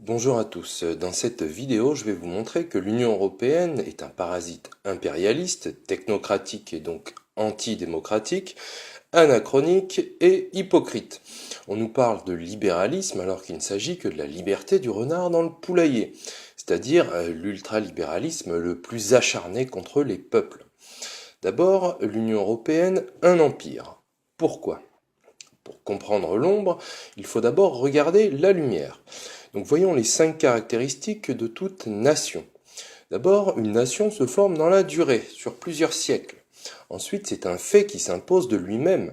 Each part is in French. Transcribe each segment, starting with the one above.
Bonjour à tous, dans cette vidéo je vais vous montrer que l'Union européenne est un parasite impérialiste, technocratique et donc antidémocratique, anachronique et hypocrite. On nous parle de libéralisme alors qu'il ne s'agit que de la liberté du renard dans le poulailler, c'est-à-dire l'ultralibéralisme le plus acharné contre les peuples. D'abord, l'Union européenne, un empire. Pourquoi ? Pour comprendre l'ombre, il faut d'abord regarder la lumière. Donc voyons les 5 caractéristiques de toute nation. D'abord, une nation se forme dans la durée, sur plusieurs siècles. Ensuite, c'est un fait qui s'impose de lui-même.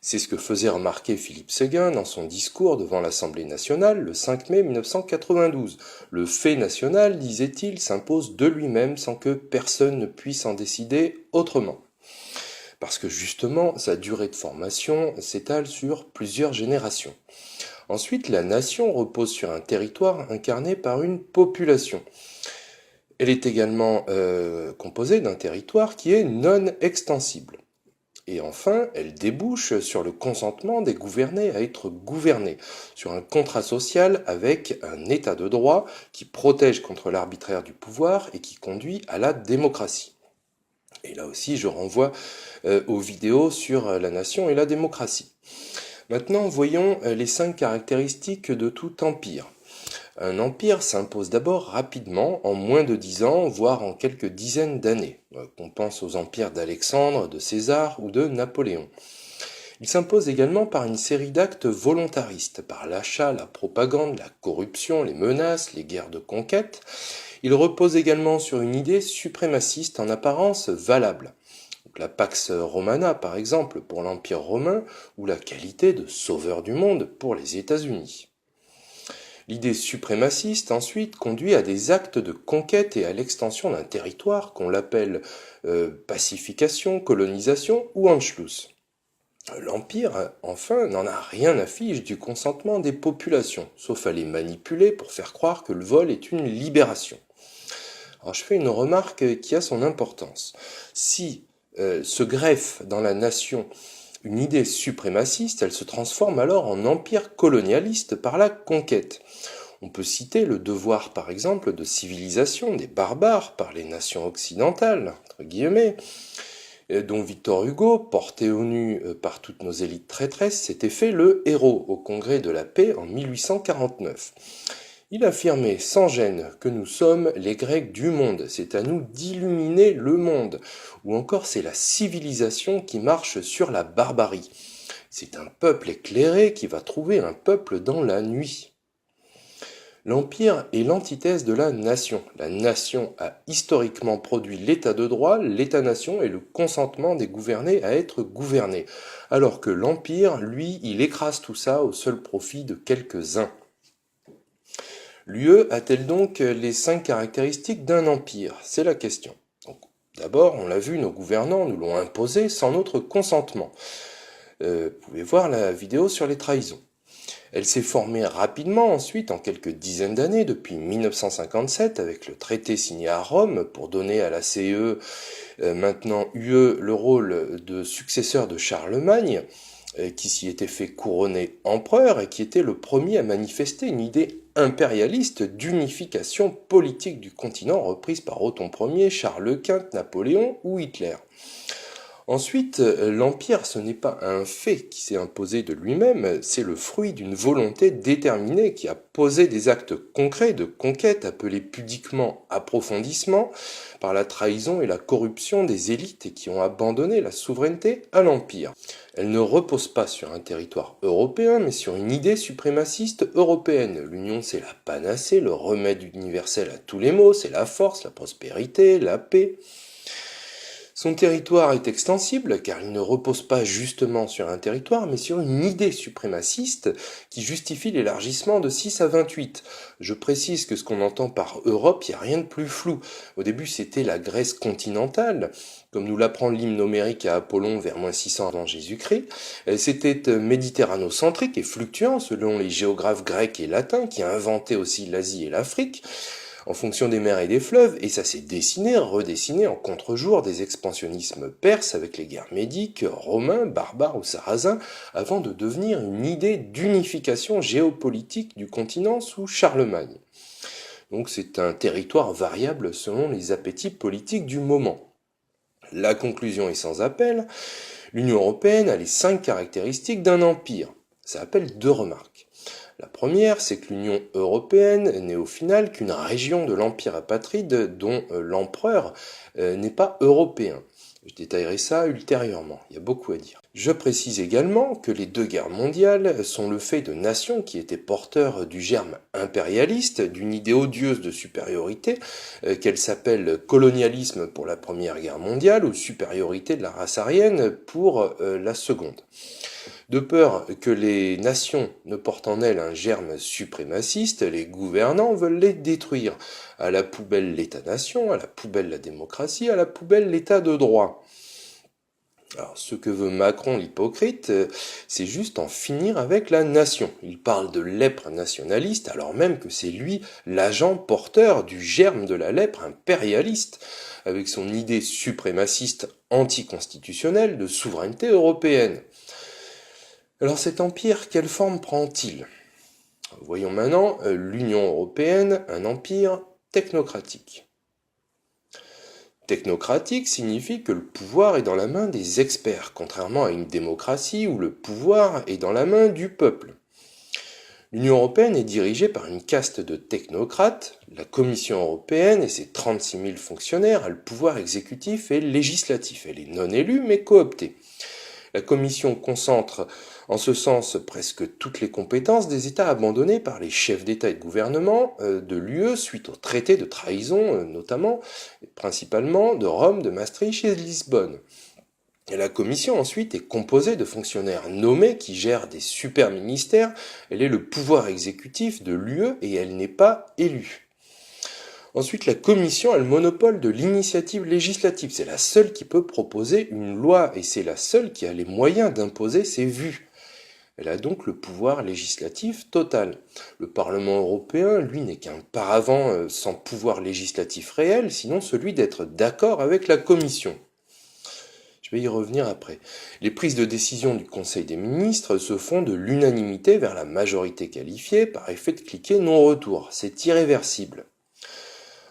C'est ce que faisait remarquer Philippe Séguin dans son discours devant l'Assemblée nationale le 5 mai 1992. Le fait national, disait-il, s'impose de lui-même sans que personne ne puisse en décider autrement. Parce que justement, sa durée de formation s'étale sur plusieurs générations. Ensuite, la nation repose sur un territoire incarné par une population. Elle est également composée d'un territoire qui est non extensible. Et enfin, elle débouche sur le consentement des gouvernés à être gouvernés, sur un contrat social avec un état de droit qui protège contre l'arbitraire du pouvoir et qui conduit à la démocratie. Et là aussi, je renvoie aux vidéos sur la nation et la démocratie. Maintenant, voyons les 5 caractéristiques de tout empire. Un empire s'impose d'abord rapidement, en moins de 10 ans, voire en quelques dizaines d'années. Qu'on pense aux empires d'Alexandre, de César ou de Napoléon. Il s'impose également par une série d'actes volontaristes, par l'achat, la propagande, la corruption, les menaces, les guerres de conquête. Il repose également sur une idée suprémaciste en apparence valable. La Pax Romana, par exemple, pour l'Empire romain, ou la qualité de sauveur du monde pour les États-Unis. L'idée suprémaciste, ensuite, conduit à des actes de conquête et à l'extension d'un territoire qu'on l'appelle pacification, colonisation ou Anschluss. L'Empire, enfin, n'en a rien à fiche du consentement des populations, sauf à les manipuler pour faire croire que le vol est une libération. Alors je fais une remarque qui a son importance. Si se greffe dans la nation une idée suprémaciste, elle se transforme alors en empire colonialiste par la conquête. On peut citer le devoir par exemple de civilisation des barbares par les nations occidentales, entre guillemets, dont Victor Hugo, porté au nu par toutes nos élites traîtresses, s'était fait le héros au Congrès de la paix en 1849. Il affirmait sans gêne que nous sommes les Grecs du monde, c'est à nous d'illuminer le monde, ou encore c'est la civilisation qui marche sur la barbarie. C'est un peuple éclairé qui va trouver un peuple dans la nuit. L'empire est l'antithèse de la nation. La nation a historiquement produit l'état de droit, l'état-nation et le consentement des gouvernés à être gouvernés, alors que l'empire, lui, il écrase tout ça au seul profit de quelques-uns. L'UE a-t-elle donc les 5 caractéristiques d'un empire? C'est la question. D'abord, on l'a vu, nos gouvernants nous l'ont imposé sans notre consentement. Vous pouvez voir la vidéo sur les trahisons. Elle s'est formée rapidement ensuite, en quelques dizaines d'années, depuis 1957, avec le traité signé à Rome pour donner à la CE, maintenant UE, le rôle de successeur de Charlemagne, qui s'y était fait couronner empereur et qui était le premier à manifester une idée impérialiste d'unification politique du continent reprise par Othon Ier, Charles Quint, Napoléon ou Hitler. Ensuite, l'empire, ce n'est pas un fait qui s'est imposé de lui-même, c'est le fruit d'une volonté déterminée qui a posé des actes concrets de conquête appelés pudiquement approfondissement par la trahison et la corruption des élites et qui ont abandonné la souveraineté à l'empire. Elle ne repose pas sur un territoire européen, mais sur une idée suprémaciste européenne. L'union, c'est la panacée, le remède universel à tous les maux, c'est la force, la prospérité, la paix. Son territoire est extensible car il ne repose pas justement sur un territoire mais sur une idée suprémaciste qui justifie l'élargissement de 6 à 28. Je précise que ce qu'on entend par Europe, il n'y a rien de plus flou. Au début c'était la Grèce continentale, comme nous l'apprend l'hymne homérique à Apollon vers -600 avant Jésus-Christ. C'était méditerrano-centrique et fluctuant selon les géographes grecs et latins qui inventaient aussi l'Asie et l'Afrique. en fonction des mers et des fleuves, et ça s'est dessiné, redessiné en contre-jour des expansionnismes perses avec les guerres médiques, romains, barbares ou sarrasins, avant de devenir une idée d'unification géopolitique du continent sous Charlemagne. Donc c'est un territoire variable selon les appétits politiques du moment. La conclusion est sans appel, l'Union européenne a les 5 caractéristiques d'un empire. Ça appelle 2 remarques. La première, c'est que l'Union européenne n'est au final qu'une région de l'empire apatride dont l'empereur n'est pas européen. Je détaillerai ça ultérieurement, il y a beaucoup à dire. Je précise également que les 2 guerres mondiales sont le fait de nations qui étaient porteurs du germe impérialiste, d'une idée odieuse de supériorité, qu'elle s'appelle colonialisme pour la Première Guerre mondiale ou supériorité de la race aryenne pour la Seconde. De peur que les nations ne portent en elles un germe suprémaciste, les gouvernants veulent les détruire. À la poubelle l'État-nation, à la poubelle la démocratie, à la poubelle l'État de droit. Alors, ce que veut Macron l'hypocrite, c'est juste en finir avec la nation. Il parle de lèpre nationaliste, alors même que c'est lui l'agent porteur du germe de la lèpre impérialiste, avec son idée suprémaciste anticonstitutionnelle de souveraineté européenne. Alors cet empire, quelle forme prend-il ? Voyons maintenant l'Union européenne, un empire technocratique. Technocratique signifie que le pouvoir est dans la main des experts, contrairement à une démocratie où le pouvoir est dans la main du peuple. L'Union européenne est dirigée par une caste de technocrates. La Commission européenne et ses 36 000 fonctionnaires a le pouvoir exécutif et législatif. Elle est non élue mais cooptée. La Commission concentre en ce sens presque toutes les compétences des États abandonnés par les chefs d'État et de gouvernement de l'UE suite au traité de trahison notamment, principalement de Rome, de Maastricht et de Lisbonne. Et la Commission ensuite est composée de fonctionnaires nommés qui gèrent des super-ministères. Elle est le pouvoir exécutif de l'UE et elle n'est pas élue. Ensuite, la Commission a le monopole de l'initiative législative. C'est la seule qui peut proposer une loi et c'est la seule qui a les moyens d'imposer ses vues. Elle a donc le pouvoir législatif total. Le Parlement européen, lui, n'est qu'un paravent sans pouvoir législatif réel, sinon celui d'être d'accord avec la Commission. Je vais y revenir après. Les prises de décision du Conseil des ministres se font de l'unanimité vers la majorité qualifiée par effet de cliquet non-retour. C'est irréversible.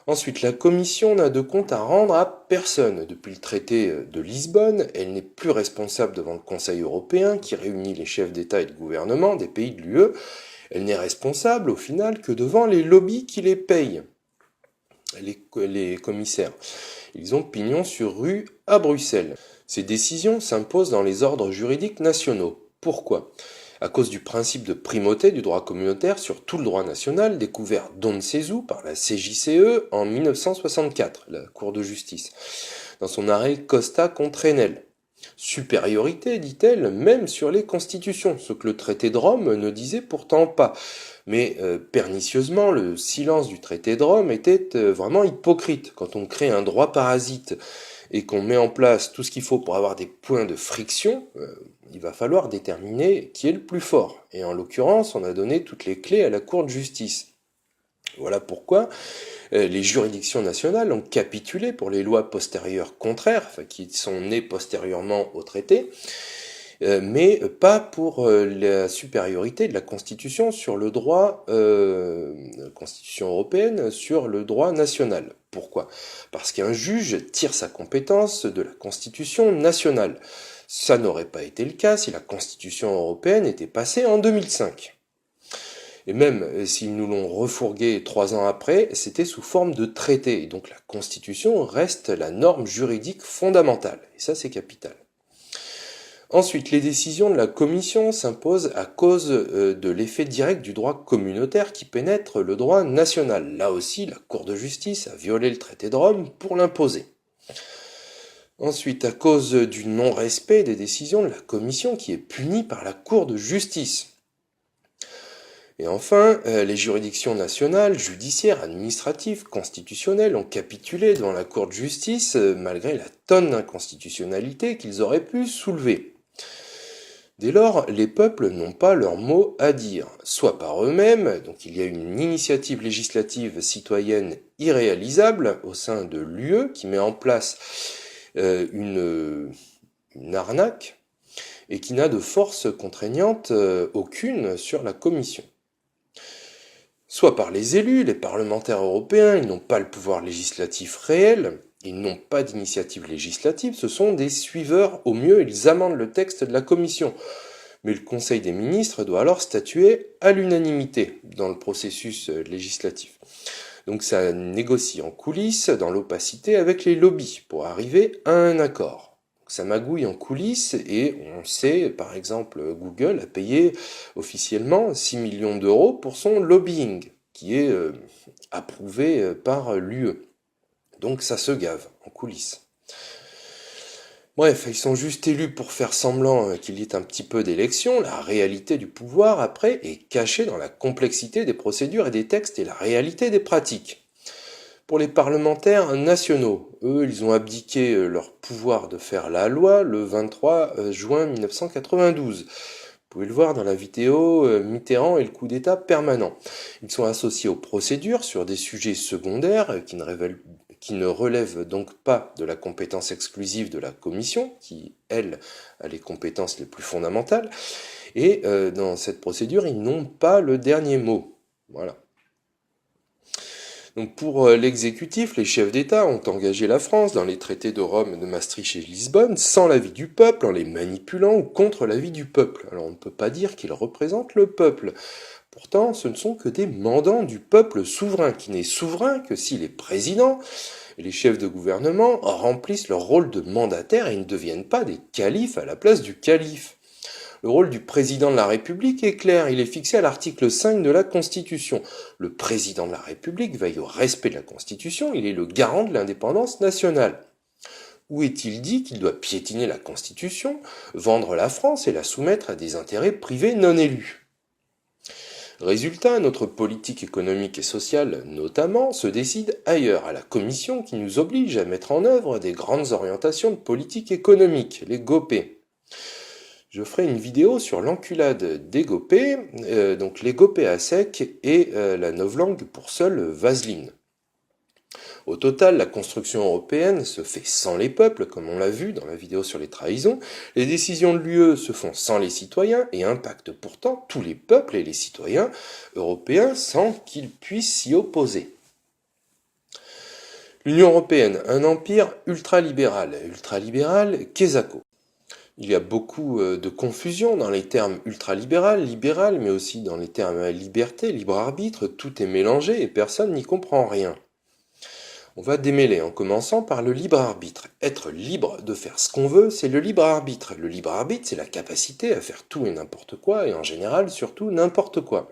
Ensuite, la Commission n'a de compte à rendre à personne. Depuis le traité de Lisbonne, elle n'est plus responsable devant le Conseil européen qui réunit les chefs d'État et de gouvernement des pays de l'UE. Elle n'est responsable au final que devant les lobbies qui les payent, les commissaires. Ils ont pignon sur rue à Bruxelles. Ces décisions s'imposent dans les ordres juridiques nationaux. Pourquoi ? À cause du principe de primauté du droit communautaire sur tout le droit national découvert d'on sait où par la CJCE en 1964, la Cour de justice, dans son arrêt Costa contre Enel. Supériorité, dit-elle, même sur les constitutions, ce que le traité de Rome ne disait pourtant pas. Mais pernicieusement, le silence du traité de Rome était vraiment hypocrite. Quand on crée un droit parasite et qu'on met en place tout ce qu'il faut pour avoir des points de friction, il va falloir déterminer qui est le plus fort. Et en l'occurrence, on a donné toutes les clés à la Cour de justice. Voilà pourquoi les juridictions nationales ont capitulé pour les lois postérieures contraires, enfin, qui sont nées postérieurement au traité, mais pas pour la supériorité de la Constitution sur le droit, Constitution européenne sur le droit national. Pourquoi ? Parce qu'un juge tire sa compétence de la Constitution nationale. Ça n'aurait pas été le cas si la Constitution européenne était passée en 2005. Et même s'ils nous l'ont refourgué 3 ans après, c'était sous forme de traité. Et donc la Constitution reste la norme juridique fondamentale. Et ça, c'est capital. Ensuite, les décisions de la Commission s'imposent à cause de l'effet direct du droit communautaire qui pénètre le droit national. Là aussi, la Cour de justice a violé le traité de Rome pour l'imposer. Ensuite, à cause du non-respect des décisions de la Commission qui est punie par la Cour de justice. Et enfin, les juridictions nationales, judiciaires, administratives, constitutionnelles ont capitulé devant la Cour de justice malgré la tonne d'inconstitutionnalité qu'ils auraient pu soulever. Dès lors, les peuples n'ont pas leur mot à dire, soit par eux-mêmes, donc il y a une initiative législative citoyenne irréalisable au sein de l'UE qui met en place une arnaque et qui n'a de force contraignante aucune sur la Commission. Soit par les élus, les parlementaires européens, ils n'ont pas le pouvoir législatif réel, ils n'ont pas d'initiative législative, ce sont des suiveurs, au mieux ils amendent le texte de la Commission. Mais le Conseil des ministres doit alors statuer à l'unanimité dans le processus législatif. Donc ça négocie en coulisses, dans l'opacité, avec les lobbies, pour arriver à un accord. Donc ça magouille en coulisses, et on sait, par exemple, Google a payé officiellement 6 millions d'euros pour son lobbying, qui est approuvé par l'UE. Donc ça se gave en coulisses. Bref, ils sont juste élus pour faire semblant qu'il y ait un petit peu d'élection. La réalité du pouvoir, après, est cachée dans la complexité des procédures et des textes et la réalité des pratiques. Pour les parlementaires nationaux, eux, ils ont abdiqué leur pouvoir de faire la loi le 23 juin 1992. Vous pouvez le voir dans la vidéo Mitterrand et le coup d'État permanent. Ils sont associés aux procédures sur des sujets secondaires qui ne relèvent donc pas de la compétence exclusive de la Commission, qui, elle, a les compétences les plus fondamentales. Et dans cette procédure, ils n'ont pas le dernier mot. Voilà. Donc pour l'exécutif, les chefs d'État ont engagé la France dans les traités de Rome, de Maastricht et Lisbonne sans l'avis du peuple, en les manipulant ou contre l'avis du peuple. Alors on ne peut pas dire qu'ils représentent le peuple. Pourtant, ce ne sont que des mandants du peuple souverain, qui n'est souverain que si les présidents et les chefs de gouvernement remplissent leur rôle de mandataire et ne deviennent pas des califes à la place du calife. Le rôle du président de la République est clair, il est fixé à l'article 5 de la Constitution. Le président de la République veille au respect de la Constitution, il est le garant de l'indépendance nationale. Où est-il dit qu'il doit piétiner la Constitution, vendre la France et la soumettre à des intérêts privés non élus ? Résultat, notre politique économique et sociale, notamment, se décide ailleurs, à la Commission qui nous oblige à mettre en œuvre des grandes orientations de politique économique, les GOPE. Je ferai une vidéo sur l'enculade des GOPE, donc les GOPE à sec et la novlangue pour seule vaseline. Au total, la construction européenne se fait sans les peuples, comme on l'a vu dans la vidéo sur les trahisons. Les décisions de l'UE se font sans les citoyens et impactent pourtant tous les peuples et les citoyens européens sans qu'ils puissent s'y opposer. L'Union européenne, un empire ultralibéral. Ultralibéral, qu'est-ce? Il y a beaucoup de confusion dans les termes ultralibéral, libéral, mais aussi dans les termes liberté, libre arbitre, tout est mélangé et personne n'y comprend rien. On va démêler en commençant par le libre arbitre. Être libre de faire ce qu'on veut, c'est le libre arbitre. Le libre arbitre, c'est la capacité à faire tout et n'importe quoi, et en général, surtout, n'importe quoi.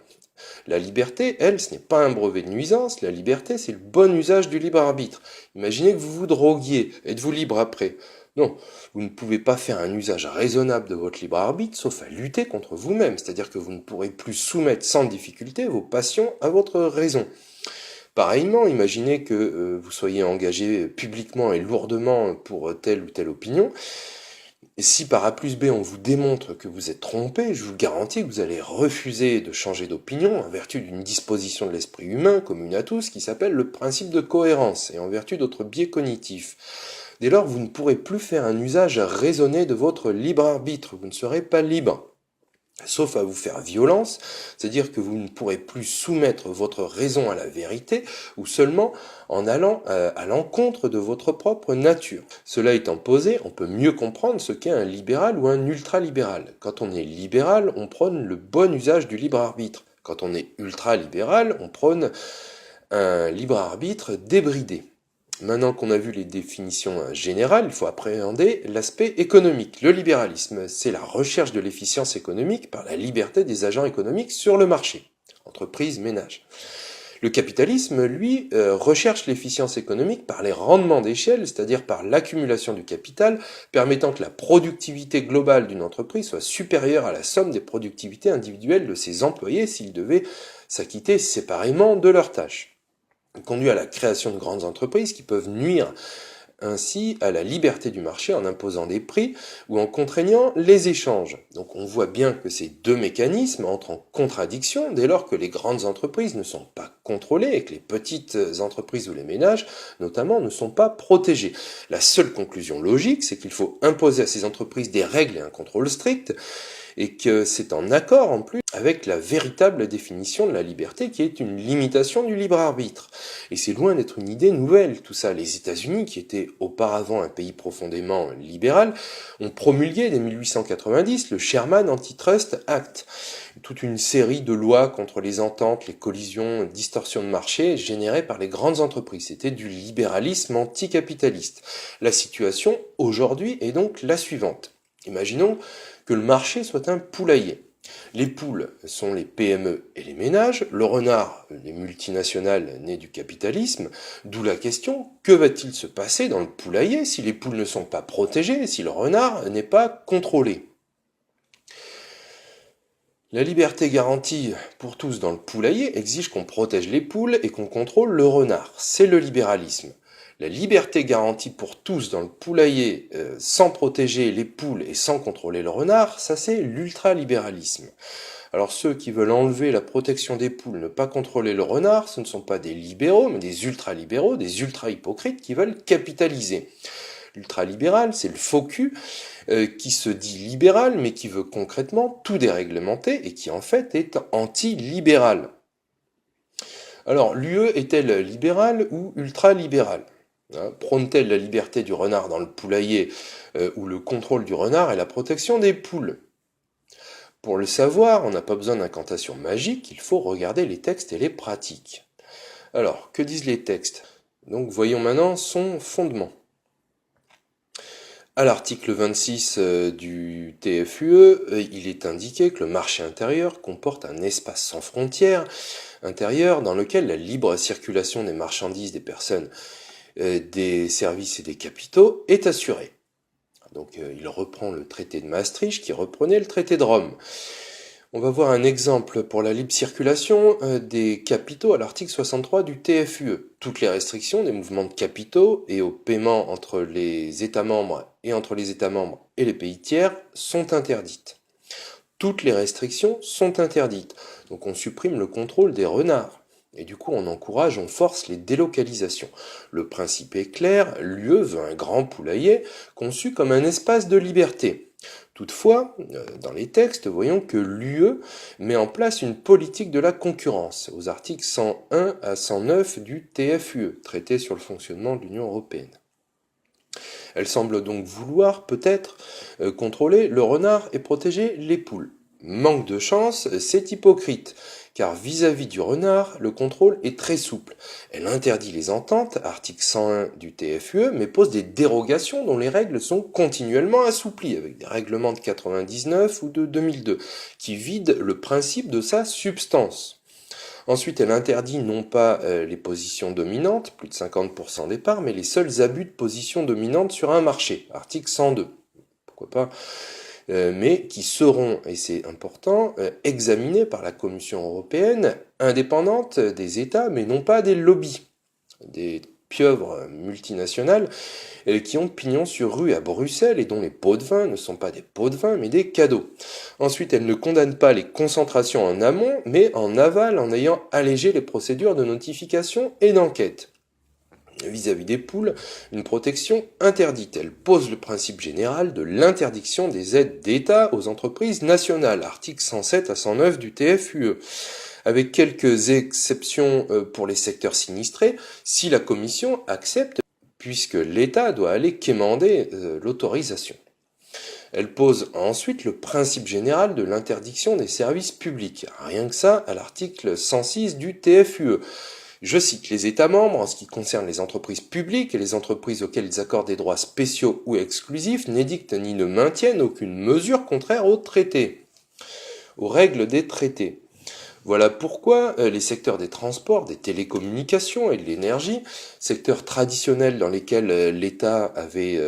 La liberté, elle, ce n'est pas un brevet de nuisance, la liberté, c'est le bon usage du libre arbitre. Imaginez que vous vous droguiez, êtes-vous libre après ? Non, vous ne pouvez pas faire un usage raisonnable de votre libre arbitre, sauf à lutter contre vous-même, c'est-à-dire que vous ne pourrez plus soumettre sans difficulté vos passions à votre raison. Pareillement, imaginez que vous soyez engagé publiquement et lourdement pour telle ou telle opinion. Et si par A plus B on vous démontre que vous êtes trompé, je vous garantis que vous allez refuser de changer d'opinion en vertu d'une disposition de l'esprit humain commune à tous qui s'appelle le principe de cohérence et en vertu d'autres biais cognitifs. Dès lors, vous ne pourrez plus faire un usage raisonné de votre libre arbitre, vous ne serez pas libre. Sauf à vous faire violence, c'est-à-dire que vous ne pourrez plus soumettre votre raison à la vérité, ou seulement en allant à l'encontre de votre propre nature. Cela étant posé, on peut mieux comprendre ce qu'est un libéral ou un ultralibéral. Quand on est libéral, on prône le bon usage du libre arbitre. Quand on est ultralibéral, on prône un libre arbitre débridé. Maintenant qu'on a vu les définitions générales, il faut appréhender l'aspect économique. Le libéralisme, c'est la recherche de l'efficience économique par la liberté des agents économiques sur le marché, entreprises, ménages. Le capitalisme, lui, recherche l'efficience économique par les rendements d'échelle, c'est-à-dire par l'accumulation du capital, permettant que la productivité globale d'une entreprise soit supérieure à la somme des productivités individuelles de ses employés s'ils devaient s'acquitter séparément de leurs tâches. Conduit à la création de grandes entreprises qui peuvent nuire ainsi à la liberté du marché en imposant des prix ou en contraignant les échanges. Donc on voit bien que ces deux mécanismes entrent en contradiction dès lors que les grandes entreprises ne sont pas contrôlées et que les petites entreprises ou les ménages, notamment, ne sont pas protégés. La seule conclusion logique, c'est qu'il faut imposer à ces entreprises des règles et un contrôle strict, et que c'est en accord en plus avec la véritable définition de la liberté qui est une limitation du libre arbitre. Et c'est loin d'être une idée nouvelle tout ça. Les États-Unis, qui étaient auparavant un pays profondément libéral, ont promulgué dès 1890 le Sherman Antitrust Act, toute une série de lois contre les ententes, les collisions, distorsions de marché générées par les grandes entreprises. C'était du libéralisme anticapitaliste. La situation aujourd'hui est donc la suivante. Imaginons que le marché soit un poulailler. Les poules sont les PME et les ménages, le renard, les multinationales nées du capitalisme, d'où la question, que va-t-il se passer dans le poulailler si les poules ne sont pas protégées, si le renard n'est pas contrôlé ? La liberté garantie pour tous dans le poulailler exige qu'on protège les poules et qu'on contrôle le renard. C'est le libéralisme. La liberté garantie pour tous dans le poulailler sans protéger les poules et sans contrôler le renard, ça c'est l'ultralibéralisme. Alors ceux qui veulent enlever la protection des poules, ne pas contrôler le renard, ce ne sont pas des libéraux, mais des ultralibéraux, des ultra-hypocrites qui veulent capitaliser. L'ultralibéral, c'est le faux cul qui se dit libéral, mais qui veut concrètement tout déréglementer et qui en fait est anti-libéral. Alors, l'UE est-elle libérale ou ultralibérale ? Prône-t-elle la liberté du renard dans le poulailler ou le contrôle du renard et la protection des poules ? Pour le savoir, on n'a pas besoin d'incantation magique, il faut regarder les textes et les pratiques. Alors, que disent les textes ? Donc, voyons maintenant son fondement. À l'article 26 du TFUE, il est indiqué que le marché intérieur comporte un espace sans frontières intérieur dans lequel la libre circulation des marchandises, des personnes, des services et des capitaux est assurée. Donc il reprend le traité de Maastricht qui reprenait le traité de Rome. On va voir un exemple pour la libre circulation des capitaux à l'article 63 du TFUE. Toutes les restrictions des mouvements de capitaux et au paiement entre les États membres et les pays tiers sont interdites. Toutes les restrictions sont interdites. Donc on supprime le contrôle des renards. Et du coup, on force les délocalisations. Le principe est clair, l'UE veut un grand poulailler conçu comme un espace de liberté. Toutefois, dans les textes, voyons que l'UE met en place une politique de la concurrence aux articles 101 à 109 du TFUE, traité sur le fonctionnement de l'Union européenne. Elle semble donc vouloir peut-être contrôler le renard et protéger les poules. Manque de chance, c'est hypocrite, car vis-à-vis du renard, le contrôle est très souple. Elle interdit les ententes, article 101 du TFUE, mais pose des dérogations dont les règles sont continuellement assouplies, avec des règlements de 99 ou de 2002, qui vident le principe de sa substance. Ensuite, elle interdit non pas les positions dominantes, plus de 50% des parts, mais les seuls abus de position dominante sur un marché, article 102. Pourquoi pas mais qui seront, et c'est important, examinés par la Commission européenne, indépendante des États, mais non pas des lobbies, des pieuvres multinationales qui ont pignon sur rue à Bruxelles et dont les pots de vin ne sont pas des pots de vin, mais des cadeaux. Ensuite, elle ne condamne pas les concentrations en amont, mais en aval, en ayant allégé les procédures de notification et d'enquête. Vis-à-vis des poules, une protection interdite. Elle pose le principe général de l'interdiction des aides d'État aux entreprises nationales, articles 107 à 109 du TFUE, avec quelques exceptions pour les secteurs sinistrés, si la Commission accepte, puisque l'État doit aller quémander l'autorisation. Elle pose ensuite le principe général de l'interdiction des services publics, rien que ça à l'article 106 du TFUE. Je cite les États membres, en ce qui concerne les entreprises publiques et les entreprises auxquelles ils accordent des droits spéciaux ou exclusifs, n'édictent ni ne maintiennent aucune mesure contraire aux traités, aux règles des traités. Voilà pourquoi les secteurs des transports, des télécommunications et de l'énergie, secteurs traditionnels dans lesquels l'État avait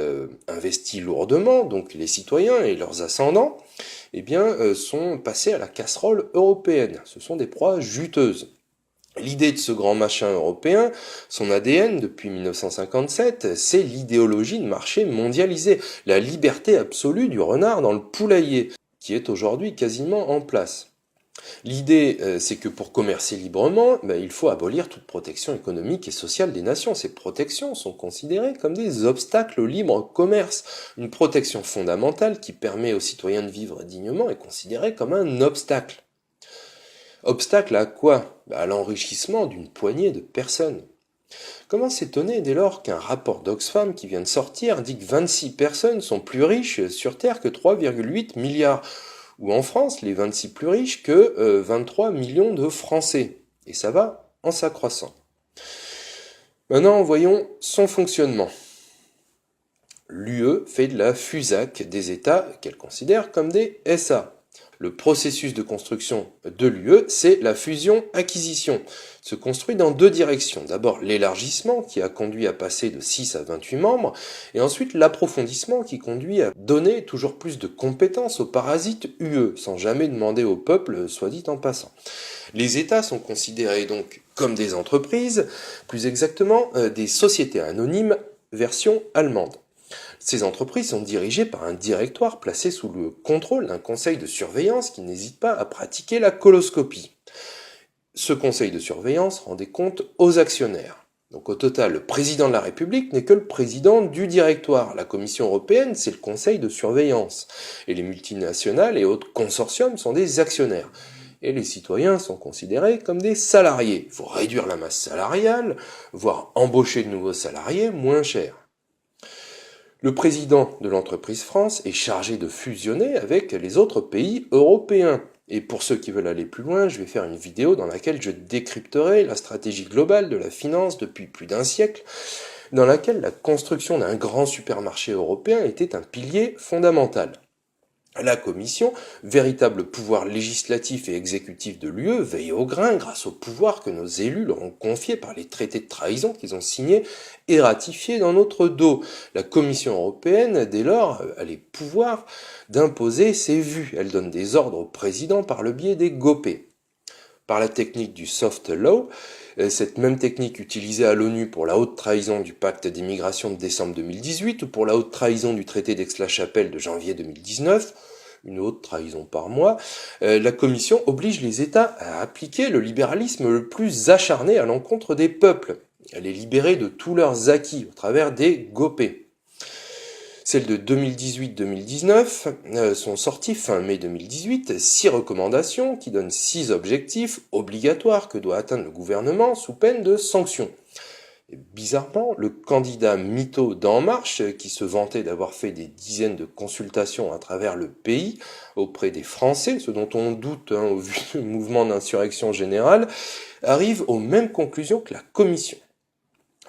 investi lourdement, donc les citoyens et leurs ascendants, sont passés à la casserole européenne. Ce sont des proies juteuses. L'idée de ce grand machin européen, son ADN depuis 1957, c'est l'idéologie de marché mondialisé, la liberté absolue du renard dans le poulailler, qui est aujourd'hui quasiment en place. L'idée, c'est que pour commercer librement, il faut abolir toute protection économique et sociale des nations. Ces protections sont considérées comme des obstacles au libre commerce. Une protection fondamentale qui permet aux citoyens de vivre dignement est considérée comme un obstacle. Obstacle à quoi? À l'enrichissement d'une poignée de personnes. Comment s'étonner dès lors qu'un rapport d'Oxfam qui vient de sortir dit que 26 personnes sont plus riches sur Terre que 3,8 milliards, ou en France, les 26 plus riches que 23 millions de Français. Et ça va en s'accroissant. Maintenant, voyons son fonctionnement. L'UE fait de la FUSAC des États qu'elle considère comme des SA. Le processus de construction de l'UE, c'est la fusion-acquisition. Se construit dans deux directions. D'abord l'élargissement qui a conduit à passer de 6 à 28 membres, et ensuite l'approfondissement qui conduit à donner toujours plus de compétences aux parasites UE, sans jamais demander au peuple, soit dit en passant. Les États sont considérés donc comme des entreprises, plus exactement des sociétés anonymes version allemande. Ces entreprises sont dirigées par un directoire placé sous le contrôle d'un conseil de surveillance qui n'hésite pas à pratiquer la coloscopie. Ce conseil de surveillance rend des comptes aux actionnaires. Donc au total, le président de la République n'est que le président du directoire. La Commission européenne, c'est le conseil de surveillance. Et les multinationales et autres consortiums sont des actionnaires. Et les citoyens sont considérés comme des salariés. Il faut réduire la masse salariale, voire embaucher de nouveaux salariés moins chers. Le président de l'entreprise France est chargé de fusionner avec les autres pays européens. Et pour ceux qui veulent aller plus loin, je vais faire une vidéo dans laquelle je décrypterai la stratégie globale de la finance depuis plus d'un siècle, dans laquelle la construction d'un grand supermarché européen était un pilier fondamental. La Commission, véritable pouvoir législatif et exécutif de l'UE, veille au grain grâce au pouvoir que nos élus leur ont confié par les traités de trahison qu'ils ont signés et ratifiés dans notre dos. La Commission européenne, dès lors, a les pouvoirs d'imposer ses vues. Elle donne des ordres au président par le biais des GOPÉ. Par la technique du soft law, cette même technique utilisée à l'ONU pour la haute trahison du pacte d'émigration de décembre 2018 ou pour la haute trahison du traité d'Aix-la-Chapelle de janvier 2019, une haute trahison par mois, la Commission oblige les États à appliquer le libéralisme le plus acharné à l'encontre des peuples, à les libérer de tous leurs acquis au travers des GOPÉ. Celles de 2018-2019 sont sorties fin mai 2018, 6 recommandations qui donnent 6 objectifs obligatoires que doit atteindre le gouvernement sous peine de sanctions. Et bizarrement, le candidat mytho d'En Marche, qui se vantait d'avoir fait des dizaines de consultations à travers le pays auprès des Français, ce dont on doute au vu du mouvement d'insurrection générale, arrive aux mêmes conclusions que la Commission.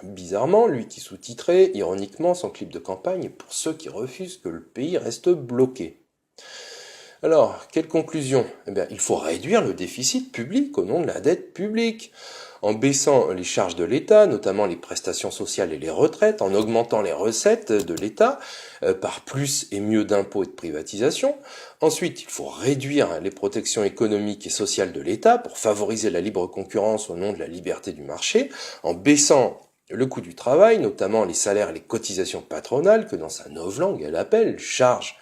Bizarrement, lui qui sous-titrait ironiquement son clip de campagne pour ceux qui refusent que le pays reste bloqué. Alors, quelle conclusion? Il faut réduire le déficit public au nom de la dette publique, en baissant les charges de l'État, notamment les prestations sociales et les retraites, en augmentant les recettes de l'État par plus et mieux d'impôts et de privatisation. Ensuite, il faut réduire les protections économiques et sociales de l'État pour favoriser la libre concurrence au nom de la liberté du marché, en baissant le coût du travail, notamment les salaires et les cotisations patronales, que dans sa novlangue elle appelle charge,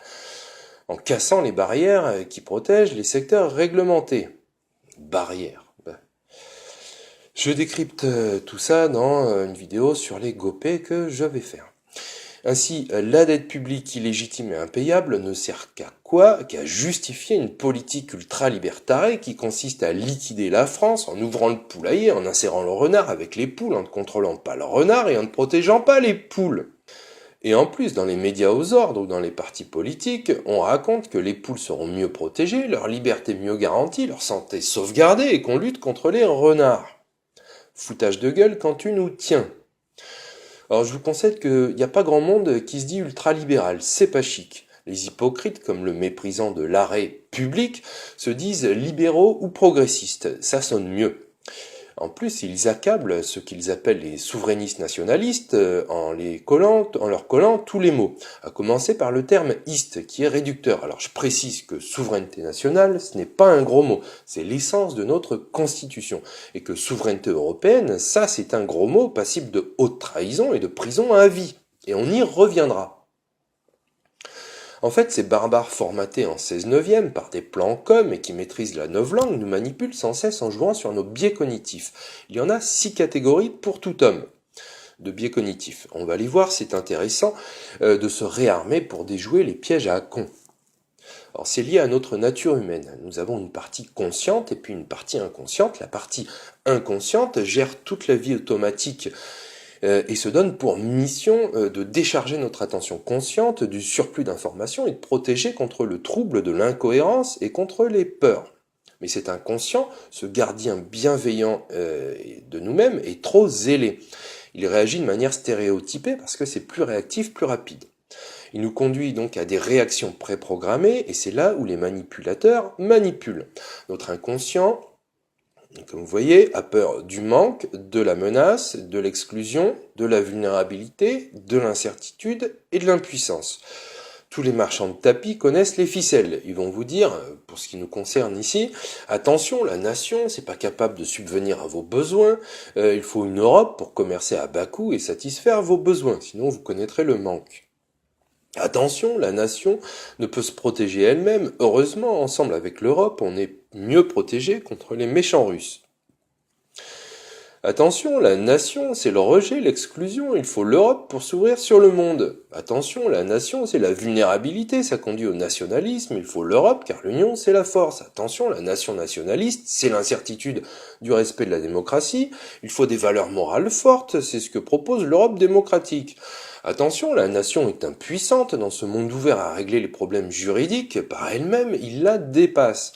en cassant les barrières qui protègent les secteurs réglementés. Barrières. Je décrypte tout ça dans une vidéo sur les GOPÉ que je vais faire. Ainsi, la dette publique illégitime et impayable ne sert qu'à quoi? Qu'à justifier une politique ultra-libertarée qui consiste à liquider la France en ouvrant le poulailler, en insérant le renard avec les poules, en ne contrôlant pas le renard et en ne protégeant pas les poules. Et en plus, dans les médias aux ordres ou dans les partis politiques, on raconte que les poules seront mieux protégées, leur liberté mieux garantie, leur santé sauvegardée et qu'on lutte contre les renards. Foutage de gueule quand tu nous tiens. Alors je vous concède qu'il n'y a pas grand monde qui se dit ultralibéral, c'est pas chic. Les hypocrites, comme le méprisant de l'arrêt public, se disent libéraux ou progressistes, ça sonne mieux. En plus, ils accablent ce qu'ils appellent les souverainistes nationalistes en leur collant tous les mots, à commencer par le terme « iste » qui est réducteur. Alors je précise que souveraineté nationale, ce n'est pas un gros mot, c'est l'essence de notre constitution. Et que souveraineté européenne, ça c'est un gros mot passible de haute trahison et de prison à vie. Et on y reviendra. En fait, ces barbares formatés en 16/9 par des plans com et qui maîtrisent la novlangue nous manipulent sans cesse en jouant sur nos biais cognitifs. Il y en a 6 catégories pour tout homme de biais cognitifs. On va les voir, c'est intéressant de se réarmer pour déjouer les pièges à con. Alors c'est lié à notre nature humaine. Nous avons une partie consciente et puis une partie inconsciente. La partie inconsciente gère toute la vie automatique et se donne pour mission de décharger notre attention consciente du surplus d'informations et de protéger contre le trouble de l'incohérence et contre les peurs. Mais cet inconscient, ce gardien bienveillant de nous-mêmes, est trop zélé. Il réagit de manière stéréotypée parce que c'est plus réactif, plus rapide. Il nous conduit donc à des réactions préprogrammées et c'est là où les manipulateurs manipulent. Notre inconscient, comme vous voyez, a peur du manque, de la menace, de l'exclusion, de la vulnérabilité, de l'incertitude et de l'impuissance. Tous les marchands de tapis connaissent les ficelles. Ils vont vous dire, pour ce qui nous concerne ici, attention, la nation, c'est pas capable de subvenir à vos besoins. Il faut une Europe pour commercer à bas coût et satisfaire vos besoins, sinon vous connaîtrez le manque. Attention, la nation ne peut se protéger elle-même. Heureusement, ensemble avec l'Europe, on est mieux protégé contre les méchants Russes. Attention, la nation, c'est le rejet, l'exclusion, il faut l'Europe pour s'ouvrir sur le monde. Attention, la nation, c'est la vulnérabilité, ça conduit au nationalisme, il faut l'Europe car l'union, c'est la force. Attention, la nation nationaliste, c'est l'incertitude du respect de la démocratie, il faut des valeurs morales fortes, c'est ce que propose l'Europe démocratique. Attention, la nation est impuissante dans ce monde ouvert à régler les problèmes juridiques, par elle-même, il la dépasse.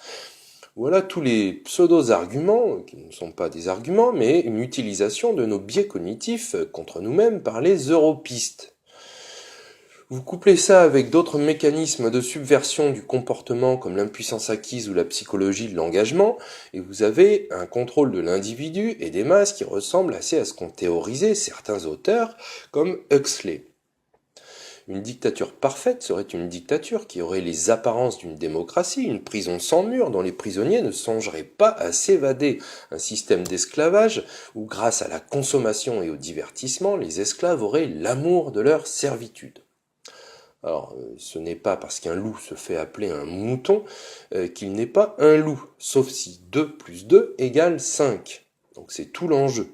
Voilà tous les pseudo-arguments, qui ne sont pas des arguments, mais une utilisation de nos biais cognitifs contre nous-mêmes par les europistes. Vous couplez ça avec d'autres mécanismes de subversion du comportement comme l'impuissance acquise ou la psychologie de l'engagement, et vous avez un contrôle de l'individu et des masses qui ressemble assez à ce qu'ont théorisé certains auteurs comme Huxley. Une dictature parfaite serait une dictature qui aurait les apparences d'une démocratie, une prison sans mur dont les prisonniers ne songeraient pas à s'évader, un système d'esclavage où grâce à la consommation et au divertissement, les esclaves auraient l'amour de leur servitude. Alors, ce n'est pas parce qu'un loup se fait appeler un mouton qu'il n'est pas un loup, sauf si 2 plus 2 égale 5. Donc c'est tout l'enjeu.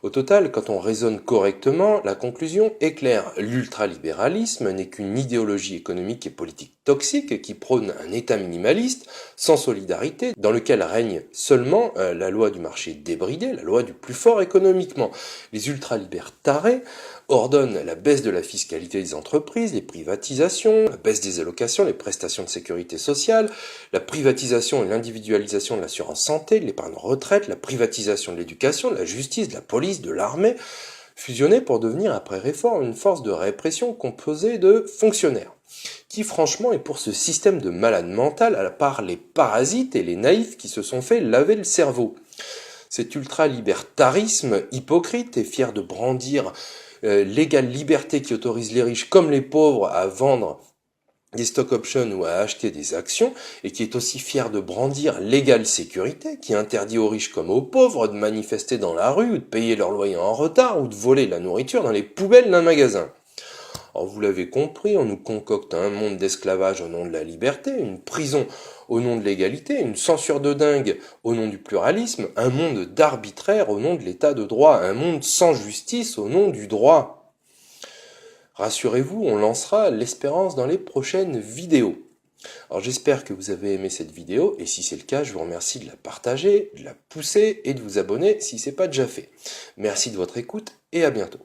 Au total, quand on raisonne correctement, la conclusion est claire. L'ultralibéralisme n'est qu'une idéologie économique et politique toxique qui prône un État minimaliste, sans solidarité, dans lequel règne seulement la loi du marché débridé, la loi du plus fort économiquement. Les ultralibertarés ordonnent la baisse de la fiscalité des entreprises, les privatisations, la baisse des allocations, les prestations de sécurité sociale, la privatisation et l'individualisation de l'assurance santé, de l'épargne retraite, la privatisation de l'éducation, de la justice, de la police, de l'armée, fusionner pour devenir après réforme une force de répression composée de fonctionnaires. Qui franchement est pour ce système de malade mental à part les parasites et les naïfs qui se sont fait laver le cerveau. Cet ultralibertarisme hypocrite est fier de brandir l'égale liberté qui autorise les riches comme les pauvres à vendre des stock options ou à acheter des actions, et qui est aussi fier de brandir l'égale sécurité, qui interdit aux riches comme aux pauvres de manifester dans la rue, ou de payer leur loyer en retard, ou de voler la nourriture dans les poubelles d'un magasin. Alors vous l'avez compris, on nous concocte un monde d'esclavage au nom de la liberté, une prison au nom de l'égalité, une censure de dingue au nom du pluralisme, un monde d'arbitraire au nom de l'état de droit, un monde sans justice au nom du droit. Rassurez-vous, on lancera l'espérance dans les prochaines vidéos. Alors j'espère que vous avez aimé cette vidéo, et si c'est le cas, je vous remercie de la partager, de la pousser et de vous abonner si ce n'est pas déjà fait. Merci de votre écoute et à bientôt.